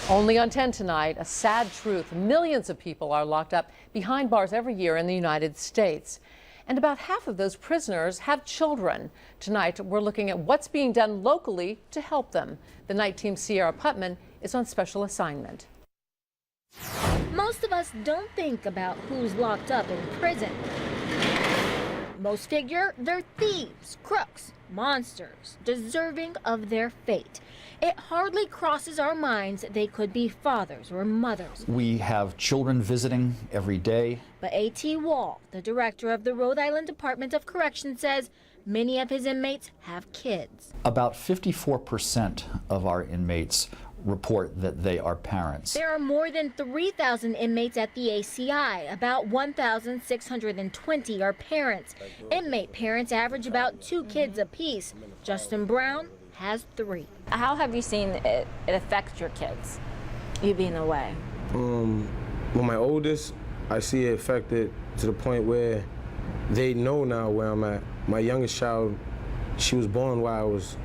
Only on 10 tonight, a sad truth. Millions of people are locked up behind bars every year in the United States. And about half of those prisoners have children. Tonight, we're looking at what's being done locally to help them. The night team Sierra Putman is on special assignment. Most of us don't think about who's locked up in prison. Most figure they're thieves, crooks, monsters, deserving of their fate. It hardly crosses our minds they could be fathers or mothers. We have children visiting every day. But A.T. Wall, the director of the Rhode Island Department of Corrections, says many of his inmates have kids. About 54% of our inmates report that they are parents. There are more than 3,000 inmates at the ACI. About 1,620 are parents. Inmate parents average about 2 kids apiece. Justin Brown has 3. How have you seen it affect your kids, you being away? Well, my oldest, I see it affected to the point where they know now where I'm at. My youngest child, she was born while I was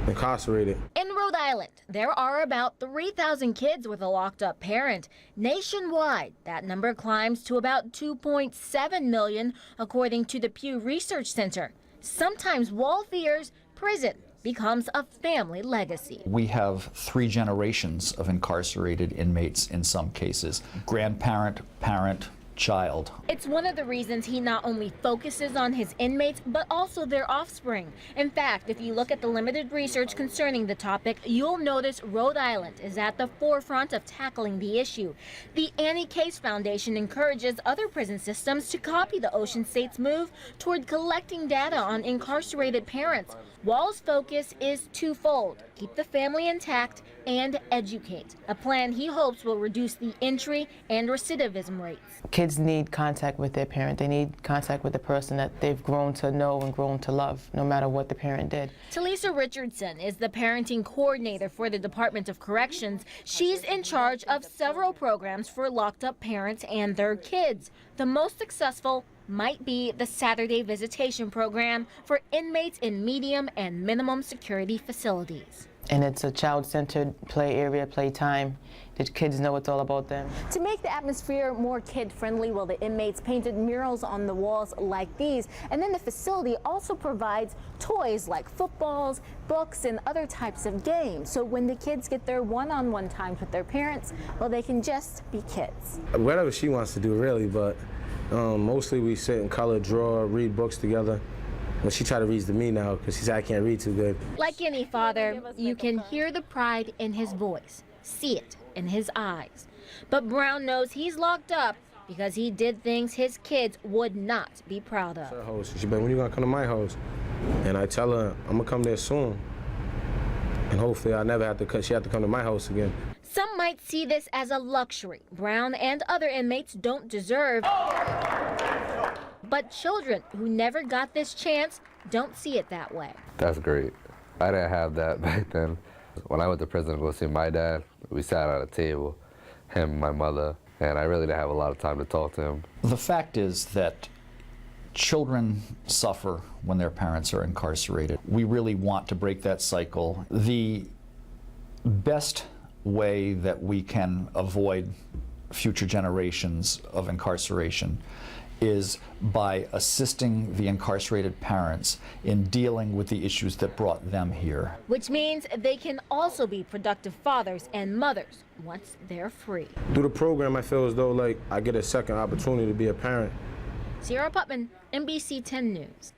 incarcerated. In Rhode Island, there are about 3,000 kids with a locked-up parent. Nationwide, that number climbs to about 2.7 million, according to the Pew Research Center. Sometimes Wall fears prison becomes a family legacy. We have 3 generations of incarcerated inmates in some cases. Grandparent, parent, child. It's one of the reasons he not only focuses on his inmates, but also their offspring. In fact, if you look at the limited research concerning the topic, you'll notice Rhode Island is at the forefront of tackling the issue. The Annie Case Foundation encourages other prison systems to copy the Ocean State's move toward collecting data on incarcerated parents. Wall's focus is twofold: keep the family intact and educate, a plan he hopes will reduce the entry and recidivism rates. Kids need contact with their parent. They need contact with the person that they've grown to know and grown to love, no matter what the parent did. Talisa Richardson is the parenting coordinator for the Department of Corrections. She's in charge of several programs for locked up parents and their kids. The most successful might be the Saturday visitation program for inmates in medium and minimum security facilities. And it's a child-centered play area, playtime. The kids know it's all about them. To make the atmosphere more kid-friendly, well, the inmates painted murals on the walls like these. And then the facility also provides toys like footballs, books, and other types of games. So when the kids get their one-on-one times with their parents, well, they can just be kids. Whatever she wants to do, really, but mostly we sit and color, draw, read books together. Well, she tried to read to me now because she said I can't read too good. Like any father, you can hear the pride in his voice, see it in his eyes. But Brown knows he's locked up because he did things his kids would not be proud of. Her house. She said, when you gonna come to my house? And I tell her I'm gonna come there soon. And hopefully I never have to she have to come to my house again. Some might see this as a luxury Brown and other inmates don't deserve. But children who never got this chance don't see it that way. That's great. I didn't have that back then. When I went to prison to go see my dad, we sat at a table, him and my mother, and I really didn't have a lot of time to talk to him. The fact is that children suffer when their parents are incarcerated. We really want to break that cycle. The best way that we can avoid future generations of incarceration is by assisting the incarcerated parents in dealing with the issues that brought them here. Which means they can also be productive fathers and mothers once they're free. Through the program, I feel as though like I get a second opportunity to be a parent. Sierra Putman, NBC 10 News.